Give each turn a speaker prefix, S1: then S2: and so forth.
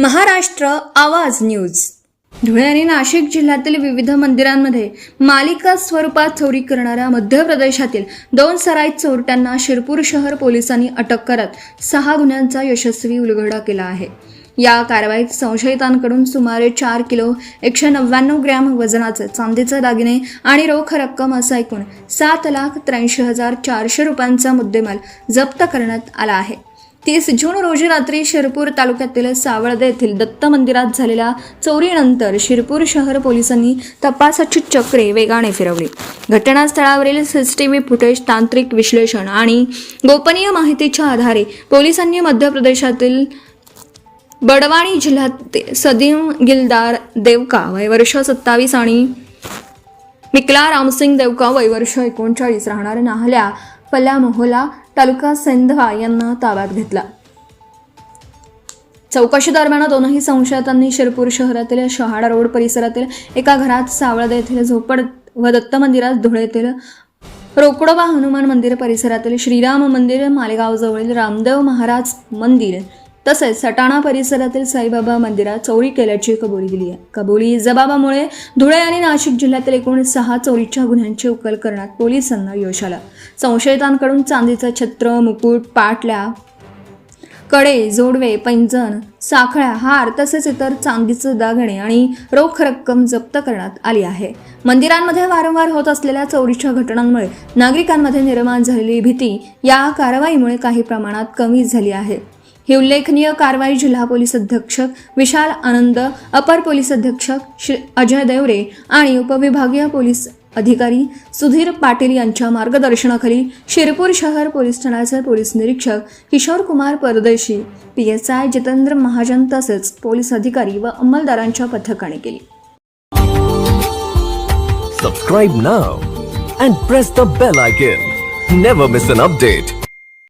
S1: महाराष्ट्र आवाज न्यूज. धुळे आणि नाशिक जिल्ह्यातील विविध मंदिरांमध्ये मालिका स्वरूपात चोरी करणाऱ्या मध्य प्रदेशातील 2 सराईत चोरट्यांना शिरपूर शहर पोलिसांनी अटक करत 6 गुन्ह्यांचा यशस्वी उलगडा केला आहे. या कारवाईत संशयितांकडून सुमारे 4 किलो 199 ग्रॅम वजनाचे चांदीचे दागिने आणि रोख रक्कम असा एकूण 7,83,400 रुपयांचा मुद्देमाल जप्त करण्यात आला आहे. 30 जून रोजी रात्री शिरपूर तालुक्यातील सावळदे येथील दत्त मंदिरात झालेल्या चोरीनंतर शिरपूर शहर पोलिसांनी तपासाची चक्रे वेगाने फिरवली. घटनास्थळावरील सीसीटीव्ही फुटेज, तांत्रिक विश्लेषण आणि गोपनीय माहितीच्या आधारे पोलिसांनी मध्य प्रदेशातील बडवानी जिल्ह्यात सदीम गिलदार देवका वय वर्ष 27 आणि मिकला रामसिंग देवका वय वर्ष 39 राहणार नाहल्या पल्ला मोहला तालुका सेंधवा यांना ताब्यात घेतला. चौकशी दरम्यान दोनही संशयितांनी शिरपूर शहरातील शहाडा रोड परिसरातील एका घरात, सावळदे येथील झोपड व दत्त मंदिरात, धुळे येथील रोकडोबा हनुमान मंदिर परिसरातील श्रीराम मंदिर, मालेगाव जवळील रामदेव महाराज मंदिर तसेच सटाणा परिसरातील साईबाबा मंदिरात चोरी केल्याची कबुली दिली आहे. कबुली जबाबामुळे धुळे आणि नाशिक जिल्ह्यातील एकूण 6 चोरीच्या गुन्ह्यांची उकल करण्यात पोलिसांना यश आलं. संशयितांकडून चांदीचं छत्र, मुकुट, पाटल्या, कडे, जोडवे, पैंजण, साखळ्या, हार तसेच इतर चांदीचे दागिने आणि रोख रक्कम जप्त करण्यात आली आहे. मंदिरांमध्ये वारंवार होत असलेल्या चोरीच्या घटनांमुळे नागरिकांमध्ये निर्माण झालेली भीती या कारवाईमुळे काही प्रमाणात कमी झाली आहे. ही उल्लेखनीय कारवाई जिल्हा पोलीस अधीक्षक विशाल आनंद, अपर पोलीस अधीक्षक अजय देवरे आणि उपविभागीय पोलीस अधिकारी सुधीर पाटील यांच्या मार्गदर्शनाखाली शिरपूर शहर पोलीस ठाण्याचे पोलीस निरीक्षक किशोर कुमार परदेशी, PSI जितेंद्र महाजन तसेच पोलीस अधिकारी व अंमलदारांच्या पथकाने केली.
S2: Subscribe now and press the bell icon. Never miss an update.